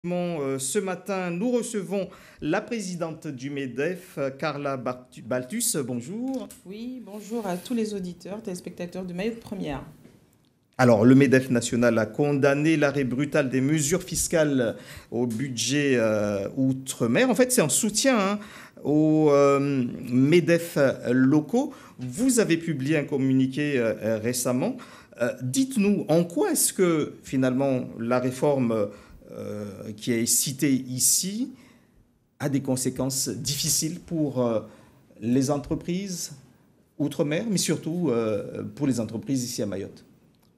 Ce matin, nous recevons la présidente du MEDEF, Carla Baltus. Bonjour. Oui, bonjour à tous les auditeurs, téléspectateurs de Mayotte Première. Alors, le MEDEF national a condamné l'arrêt brutal des mesures fiscales au budget outre-mer. En fait, c'est en soutien aux MEDEF locaux. Vous avez publié un communiqué récemment. Dites-nous, en quoi est-ce que finalement la réforme qui est citée ici a des conséquences difficiles pour les entreprises outre-mer, mais surtout pour les entreprises ici à Mayotte?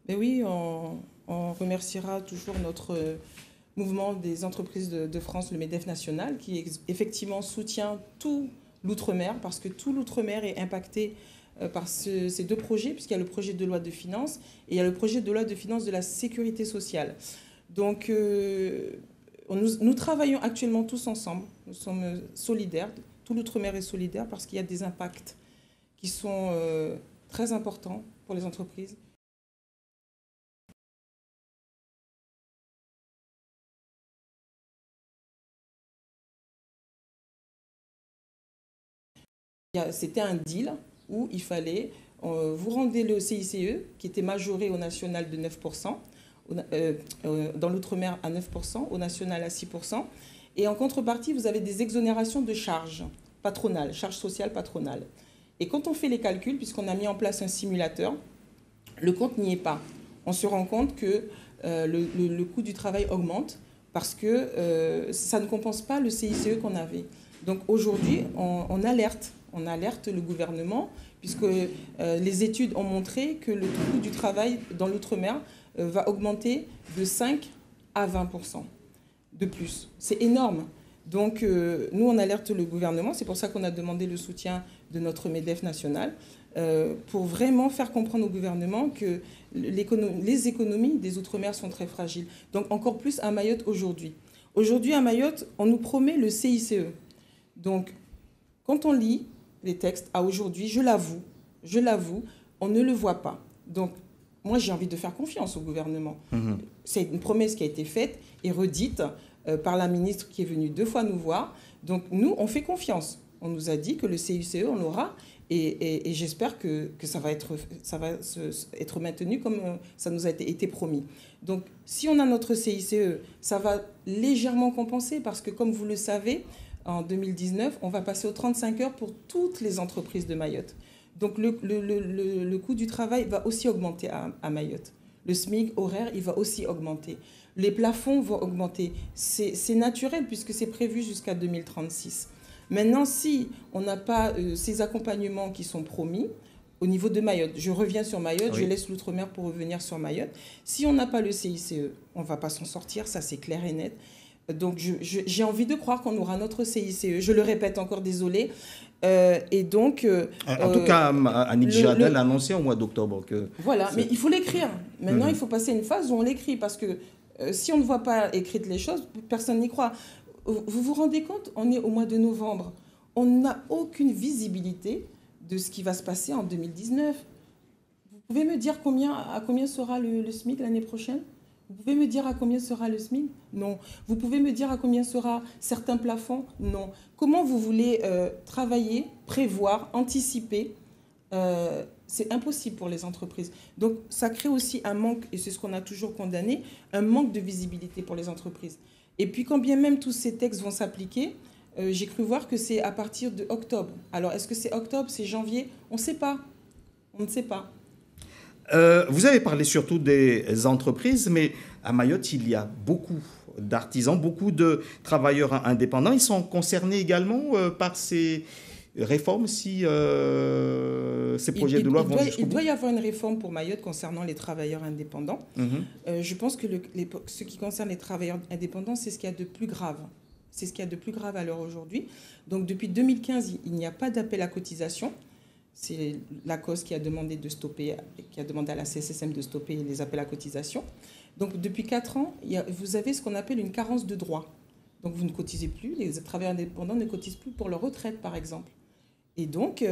Mais oui, on remerciera toujours notre mouvement des entreprises de France, le MEDEF national, qui effectivement soutient tout l'outre-mer, parce que tout l'outre-mer est impacté par ces deux projets, puisqu'il y a le projet de loi de finances et il y a le projet de loi de finances de la sécurité sociale. Donc, nous travaillons actuellement tous ensemble, nous sommes solidaires, tout l'outre-mer est solidaire parce qu'il y a des impacts qui sont très importants pour les entreprises. C'était un deal où il fallait, vous rendez le CICE, qui était majoré au national de 9%, dans l'outre-mer à 9%, au national à 6%. Et en contrepartie, vous avez des exonérations de charges patronales, charges sociales patronales. Et quand on fait les calculs, puisqu'on a mis en place un simulateur, le compte n'y est pas. On se rend compte que le coût du travail augmente parce que ça ne compense pas le CICE qu'on avait. Donc aujourd'hui, on alerte le gouvernement, puisque les études ont montré que le coût du travail dans l'outre-mer va augmenter de 5 à 20% de plus. C'est énorme. Donc nous, on alerte le gouvernement. C'est pour ça qu'on a demandé le soutien de notre MEDEF national pour vraiment faire comprendre au gouvernement que les économies des outre-mer sont très fragiles. Donc encore plus à Mayotte aujourd'hui. Aujourd'hui, à Mayotte, on nous promet le CICE. Donc, quand on lit les textes à aujourd'hui, je l'avoue, on ne le voit pas. Donc, moi, j'ai envie de faire confiance au gouvernement. C'est une promesse qui a été faite et redite par la ministre qui est venue 2 fois nous voir. Donc, nous, on fait confiance. On nous a dit que le CICE, on l'aura. Et j'espère que ça va être maintenu comme ça nous a été promis. Donc, si on a notre CICE, ça va légèrement compenser parce que, comme vous le savez, en 2019, on va passer aux 35 heures pour toutes les entreprises de Mayotte. Donc, le coût du travail va aussi augmenter à Mayotte. Le SMIC horaire, il va aussi augmenter. Les plafonds vont augmenter. C'est naturel puisque c'est prévu jusqu'à 2036. Maintenant, si on n'a pas ces accompagnements qui sont promis au niveau de Mayotte, je reviens sur Mayotte, oui. Je laisse l'outre-mer pour revenir sur Mayotte. Si on n'a pas le CICE, on ne va pas s'en sortir, ça c'est clair et net. Donc j'ai envie de croire qu'on aura notre CICE. Je le répète encore, désolé. Et donc, en tout cas, Annick Jadel a annoncé au mois d'octobre que... Voilà, mais il faut l'écrire. Maintenant, il faut passer une phase où on l'écrit parce que si on ne voit pas écrites les choses, personne n'y croit. Vous vous rendez compte, on est au mois de novembre. On n'a aucune visibilité de ce qui va se passer en 2019. Vous pouvez me dire à combien sera le SMIC l'année prochaine ? Vous pouvez me dire à combien sera le SMIC ? Non. Vous pouvez me dire à combien sera certains plafonds ? Non. Comment vous voulez travailler, prévoir, anticiper ? C'est impossible pour les entreprises. Donc, ça crée aussi un manque, et c'est ce qu'on a toujours condamné, un manque de visibilité pour les entreprises. Et puis, quand bien même tous ces textes vont s'appliquer, j'ai cru voir que c'est à partir de octobre. Alors, est-ce que c'est octobre, c'est janvier ? On ne sait pas. On ne sait pas. Vous avez parlé surtout des entreprises, mais à Mayotte, il y a beaucoup d'artisans, beaucoup de travailleurs indépendants. Ils sont concernés également par ces réformes si ces projets de loi vont jusqu'au bout. Il doit y avoir une réforme pour Mayotte concernant les travailleurs indépendants. Je pense que ce qui concerne les travailleurs indépendants, c'est ce qu'il y a de plus grave. C'est ce qu'il y a de plus grave à l'heure aujourd'hui. Donc depuis 2015, il n'y a pas d'appel à cotisation. C'est la cause qui a demandé à la CSSM de stopper les appels à cotisation. Donc depuis 4 ans, vous avez ce qu'on appelle une carence de droit. Donc vous ne cotisez plus, les travailleurs indépendants ne cotisent plus pour leur retraite, par exemple. Et donc,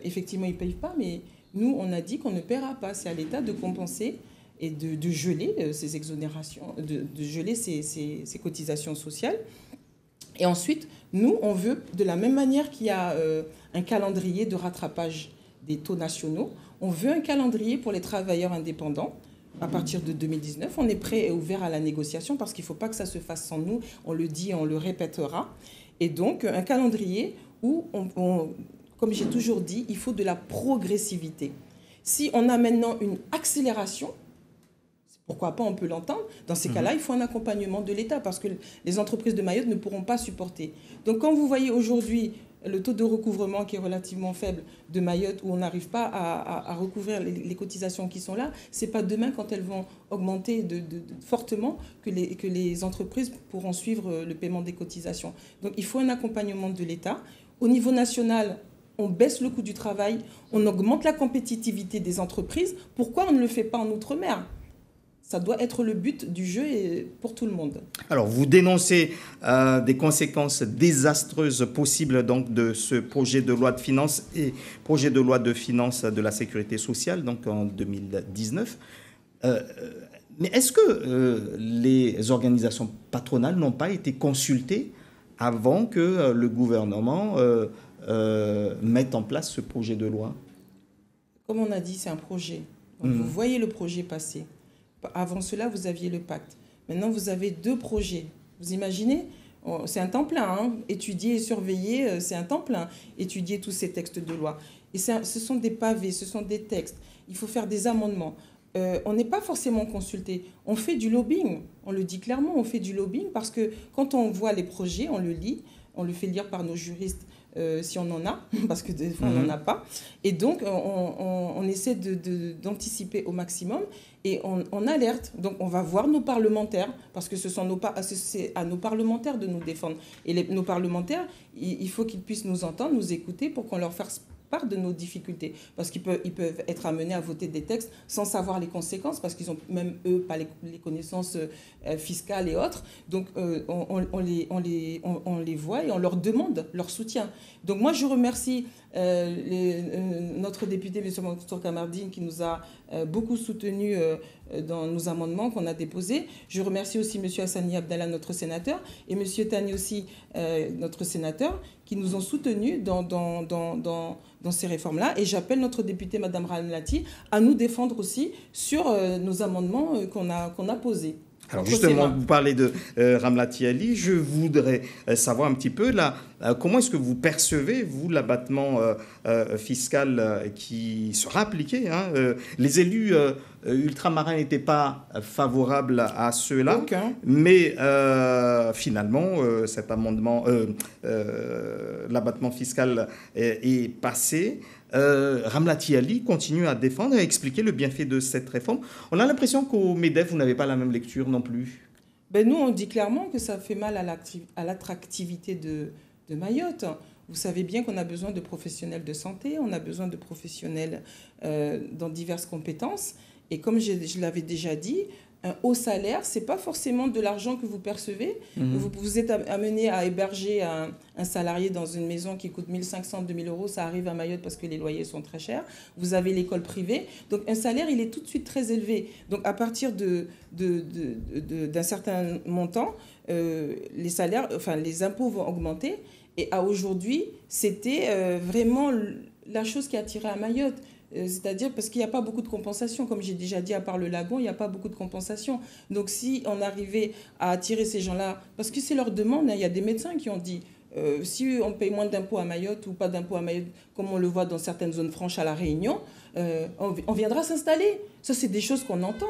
effectivement, ils ne payent pas, mais nous, on a dit qu'on ne paiera pas. C'est à l'État de compenser et de geler ces exonérations, de geler ces cotisations sociales. Et ensuite, nous, on veut, de la même manière qu'il y a un calendrier de rattrapage des taux nationaux, on veut un calendrier pour les travailleurs indépendants. À partir de 2019, on est prêt et ouvert à la négociation parce qu'il ne faut pas que ça se fasse sans nous. On le dit, on le répétera. Et donc, un calendrier où, comme j'ai toujours dit, il faut de la progressivité. Si on a maintenant une accélération, pourquoi pas, on peut l'entendre. Dans ces cas-là, il faut un accompagnement de l'État parce que les entreprises de Mayotte ne pourront pas supporter. Donc, quand vous voyez aujourd'hui le taux de recouvrement qui est relativement faible de Mayotte, où on n'arrive pas à recouvrir les cotisations qui sont là, ce n'est pas demain, quand elles vont augmenter fortement, que les entreprises pourront suivre le paiement des cotisations. Donc, il faut un accompagnement de l'État. Au niveau national, on baisse le coût du travail, on augmente la compétitivité des entreprises. Pourquoi on ne le fait pas en Outre-mer ? Ça doit être le but du jeu pour tout le monde. Alors, vous dénoncez des conséquences désastreuses possibles donc, de ce projet de loi de finances et projet de loi de finances de la sécurité sociale donc en 2019. Mais est-ce que les organisations patronales n'ont pas été consultées avant que le gouvernement mette en place ce projet de loi? Comme on a dit, c'est un projet. Donc, vous voyez le projet passer. Avant cela, vous aviez le pacte. Maintenant, vous avez 2 projets. Vous imaginez ? C'est un temps plein. Hein. Étudier et surveiller, c'est un temps plein. Étudier tous ces textes de loi. Et ce sont des pavés, ce sont des textes. Il faut faire des amendements. On n'est pas forcément consulté. On fait du lobbying. On le dit clairement, on fait du lobbying parce que quand on voit les projets, on le lit, on le fait lire par nos juristes. Si on en a, parce que des fois on n'en a pas. Et donc, on essaie d'anticiper au maximum et on alerte. Donc, on va voir nos parlementaires, parce que c'est à nos parlementaires de nous défendre. Et nos parlementaires, il faut qu'ils puissent nous entendre, nous écouter pour qu'on leur fasse part de nos difficultés. Parce qu'ils peuvent être amenés à voter des textes sans savoir les conséquences, parce qu'ils n'ont même, eux, pas les connaissances fiscales et autres. Donc, on les voit et on leur demande leur soutien. Donc, moi, je remercie notre député, M. Mansour Kamardine, qui nous a beaucoup soutenus dans nos amendements qu'on a déposés. Je remercie aussi M. Hassani Abdallah, notre sénateur, et M. Tani aussi, notre sénateur, qui nous ont soutenus dans ces réformes-là. Et j'appelle notre députée, Mme Ramlati, à nous défendre aussi sur nos amendements qu'on a posés. Alors justement, vous parlez de Ramlati Ali. Je voudrais savoir un petit peu là, comment est-ce que vous percevez, vous, l'abattement fiscal qui sera appliqué, hein, les élus ultramarins n'étaient pas favorables à cela, mais finalement, cet amendement, l'abattement fiscal est passé. Ramlati Ali continue à défendre et à expliquer le bienfait de cette réforme. On a l'impression qu'au MEDEF, vous n'avez pas la même lecture non plus. Nous, on dit clairement que ça fait mal à l'attractivité de Mayotte. Vous savez bien qu'on a besoin de professionnels de santé, on a besoin de professionnels dans diverses compétences. Et comme je l'avais déjà dit, un haut salaire, ce n'est pas forcément de l'argent que vous percevez. Vous êtes amené à héberger un salarié dans une maison qui coûte 1 500, 2 000 euros. Ça arrive à Mayotte parce que les loyers sont très chers. Vous avez l'école privée. Donc, un salaire, il est tout de suite très élevé. Donc, à partir d'un certain montant, les salaires, les impôts vont augmenter. Et à aujourd'hui, c'était vraiment la chose qui attirait à Mayotte. C'est-à-dire parce qu'il n'y a pas beaucoup de compensation. Comme j'ai déjà dit, à part le lagon, il n'y a pas beaucoup de compensation. Donc si on arrivait à attirer ces gens-là, parce que c'est leur demande, hein, il y a des médecins qui ont dit, si on paye moins d'impôts à Mayotte ou pas d'impôts à Mayotte, comme on le voit dans certaines zones franches à La Réunion, on viendra s'installer. Ça, c'est des choses qu'on entend.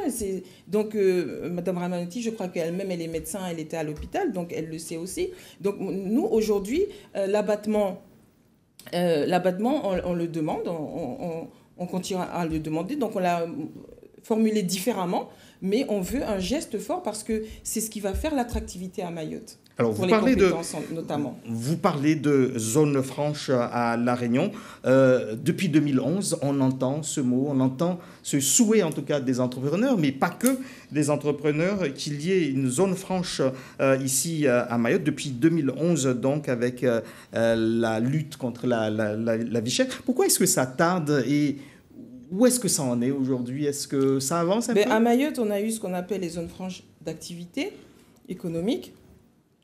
Donc, Mme Ramlati, je crois qu'elle-même, elle est médecin, elle était à l'hôpital, donc elle le sait aussi. Donc nous, aujourd'hui, l'abattement, on le demande, on continue à le demander, donc on l'a formulé différemment, mais on veut un geste fort parce que c'est ce qui va faire l'attractivité à Mayotte. Alors, vous parlez de zone franche à La Réunion. Depuis 2011, on entend ce mot, on entend ce souhait en tout cas des entrepreneurs, mais pas que des entrepreneurs, qu'il y ait une zone franche ici à Mayotte depuis 2011, donc avec la lutte contre la vie chère. Pourquoi est-ce que ça tarde et Où est-ce que ça en est aujourd'hui? Est-ce que ça avance un peu? À Mayotte, on a eu ce qu'on appelle les zones franches d'activité économique.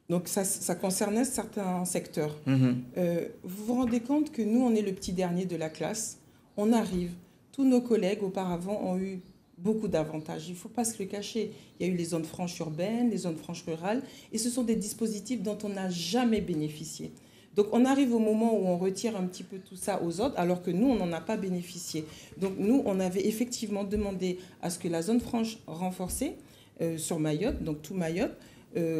Donc ça concernait certains secteurs. Vous vous rendez compte que nous, on est le petit dernier de la classe. On arrive. Tous nos collègues auparavant ont eu beaucoup d'avantages. Il ne faut pas se le cacher. Il y a eu les zones franches urbaines, les zones franches rurales, et ce sont des dispositifs dont on n'a jamais bénéficié. Donc on arrive au moment où on retire un petit peu tout ça aux autres, alors que nous, on n'en a pas bénéficié. Donc nous, on avait effectivement demandé à ce que la zone franche renforcée sur Mayotte, donc tout Mayotte,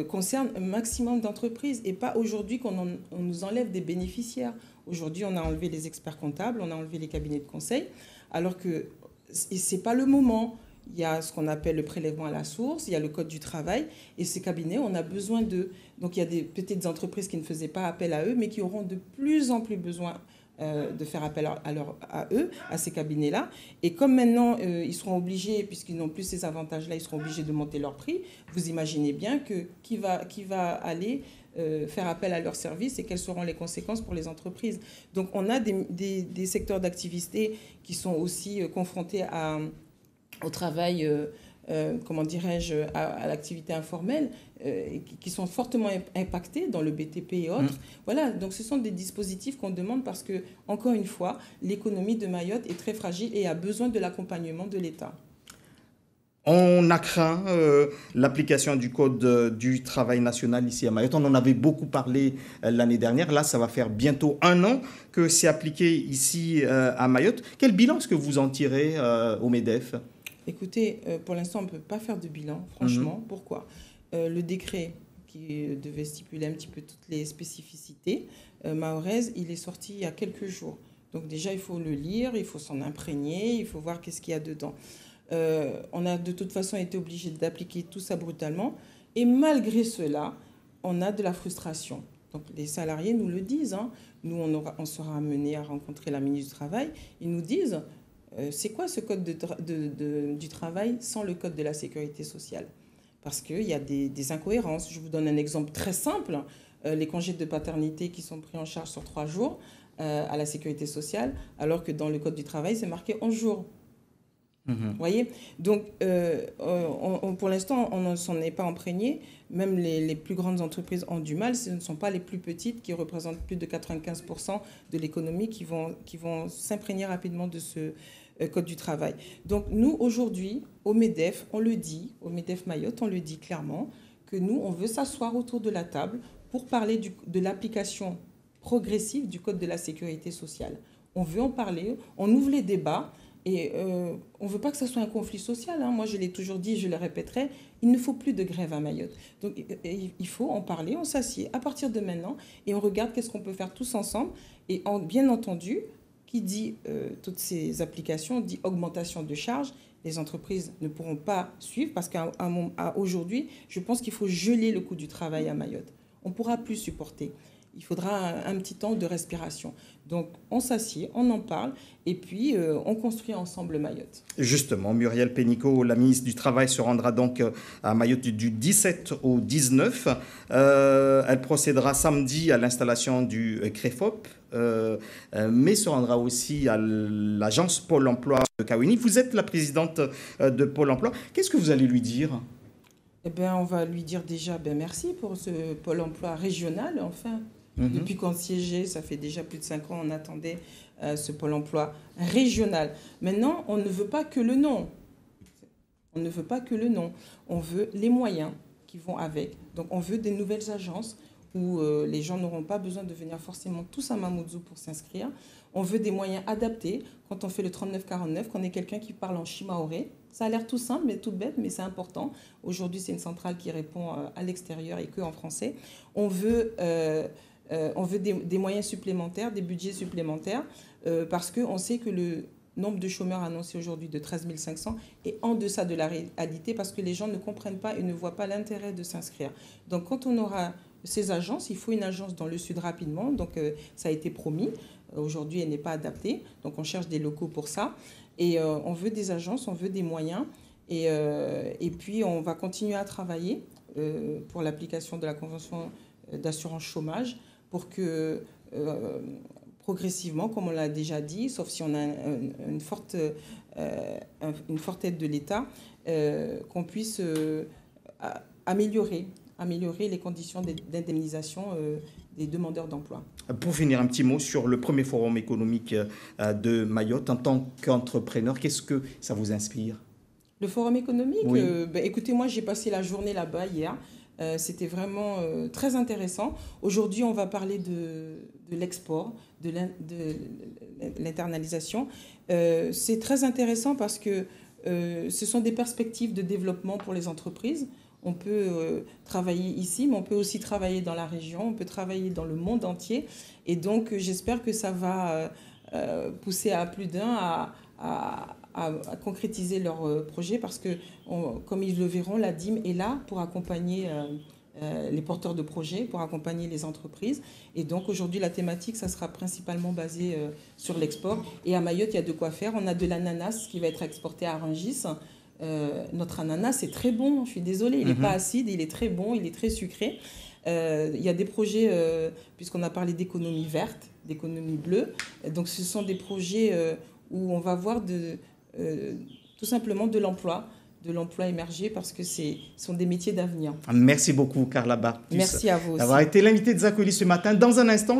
concerne un maximum d'entreprises et pas aujourd'hui qu'on nous enlève des bénéficiaires. Aujourd'hui, on a enlevé les experts comptables, on a enlevé les cabinets de conseil, alors que ce n'est pas le moment. Il y a ce qu'on appelle le prélèvement à la source, il y a le code du travail, et ces cabinets, on a besoin d'eux. Donc il y a des petites entreprises qui ne faisaient pas appel à eux, mais qui auront de plus en plus besoin de faire appel à eux, à ces cabinets-là. Et comme maintenant, ils seront obligés, puisqu'ils n'ont plus ces avantages-là, ils seront obligés de monter leur prix, vous imaginez bien que qui va aller faire appel à leurs services et quelles seront les conséquences pour les entreprises. Donc on a des secteurs d'activité qui sont aussi confrontés au travail, comment dirais-je, à l'activité informelle, qui sont fortement impactés dans le BTP et autres. Voilà, donc ce sont des dispositifs qu'on demande parce que, encore une fois, l'économie de Mayotte est très fragile et a besoin de l'accompagnement de l'État. On a craint l'application du Code du travail national ici à Mayotte. On en avait beaucoup parlé l'année dernière. Là, ça va faire bientôt 1 an que c'est appliqué ici à Mayotte. Quel bilan est-ce que vous en tirez au MEDEF? Écoutez, pour l'instant, on ne peut pas faire de bilan, franchement. Pourquoi? Le décret qui devait stipuler un petit peu toutes les spécificités mahoraises, il est sorti il y a quelques jours. Donc déjà, il faut le lire, il faut s'en imprégner, il faut voir qu'est-ce qu'il y a dedans. On a de toute façon été obligé d'appliquer tout ça brutalement. Et malgré cela, on a de la frustration. Donc les salariés nous le disent. Hein. Nous, on sera amenés à rencontrer la ministre du Travail. Ils nous disent... c'est quoi ce code du travail sans le code de la sécurité sociale? Parce qu'il y a des incohérences. Je vous donne un exemple très simple. Les congés de paternité qui sont pris en charge sur 3 jours à la sécurité sociale, alors que dans le code du travail, c'est marqué 11 jours. Vous voyez? Donc, pour l'instant, on ne s'en est pas imprégné. Même les plus grandes entreprises ont du mal. Ce ne sont pas les plus petites qui représentent plus de 95% de l'économie qui vont s'imprégner rapidement de ce code du travail. Donc, nous, aujourd'hui, au MEDEF, on le dit, au MEDEF Mayotte, on le dit clairement, que nous, on veut s'asseoir autour de la table pour parler de l'application progressive du code de la sécurité sociale. On veut en parler, on ouvre les débats. Et on ne veut pas que ce soit un conflit social. Hein. Moi, je l'ai toujours dit, je le répéterai, il ne faut plus de grève à Mayotte. Donc, il faut en parler, on s'assied à partir de maintenant et on regarde qu'est-ce qu'on peut faire tous ensemble. Et bien entendu, qui dit toutes ces applications, dit augmentation de charges. Les entreprises ne pourront pas suivre parce qu'aujourd'hui, je pense qu'il faut geler le coût du travail à Mayotte. On ne pourra plus supporter. Il faudra un petit temps de respiration. Donc, on s'assied, on en parle, et puis on construit ensemble Mayotte. Justement, Muriel Pénicaud, la ministre du Travail, se rendra donc à Mayotte du 17 au 19. Elle procédera samedi à l'installation du CREFOP, mais se rendra aussi à l'agence Pôle emploi de Kawini. Vous êtes la présidente de Pôle emploi. Qu'est-ce que vous allez lui dire ? Eh bien, on va lui dire déjà merci pour ce Pôle emploi régional, enfin. Depuis qu'on siégeait, ça fait déjà plus de 5 ans, on attendait ce Pôle emploi régional. Maintenant, on ne veut pas que le nom. On ne veut pas que le nom. On veut les moyens qui vont avec. Donc, on veut des nouvelles agences où les gens n'auront pas besoin de venir forcément tous à Mamoudzou pour s'inscrire. On veut des moyens adaptés. Quand on fait le 3949, qu'on ait quelqu'un qui parle en chimaoré. Ça a l'air tout simple, mais tout bête, mais c'est important. Aujourd'hui, c'est une centrale qui répond à l'extérieur et qu'en français. On veut des moyens supplémentaires, des budgets supplémentaires, parce qu'on sait que le nombre de chômeurs annoncé aujourd'hui de 13 500 est en deçà de la réalité, parce que les gens ne comprennent pas et ne voient pas l'intérêt de s'inscrire. Donc, quand on aura ces agences, il faut une agence dans le sud rapidement, donc ça a été promis. Aujourd'hui, elle n'est pas adaptée, donc on cherche des locaux pour ça. Et on veut des agences, on veut des moyens, et puis on va continuer à travailler pour l'application de la convention d'assurance chômage pour progressivement, comme on l'a déjà dit, sauf si on a une forte aide de l'État, qu'on puisse améliorer les conditions d'indemnisation des demandeurs d'emploi. Pour finir, un petit mot sur le premier forum économique de Mayotte. En tant qu'entrepreneur, qu'est-ce que ça vous inspire? Le forum économique, oui. Écoutez, moi j'ai passé la journée là-bas hier. C'était vraiment très intéressant. Aujourd'hui, on va parler de l'export, de l'internalisation. C'est très intéressant parce que ce sont des perspectives de développement pour les entreprises. On peut travailler ici, mais on peut aussi travailler dans la région, on peut travailler dans le monde entier. Et donc, j'espère que ça va pousser à plus d'un à concrétiser leurs projets parce que, comme ils le verront, la DIM est là pour accompagner les porteurs de projets, pour accompagner les entreprises. Et donc, aujourd'hui, la thématique, ça sera principalement basé sur l'export. Et à Mayotte, il y a de quoi faire. On a de l'ananas qui va être exporté à Rungis. Notre ananas est très bon, je suis désolée, il n'est pas acide, il est très bon, il est très sucré. Il y a des projets, puisqu'on a parlé d'économie verte, d'économie bleue, donc ce sont des projets où on va voir tout simplement de l'emploi émerger parce que ce sont des métiers d'avenir. Merci beaucoup, Carla Bartus. Merci à vous aussi. D'avoir été l'invité de Zakoli ce matin. Dans un instant,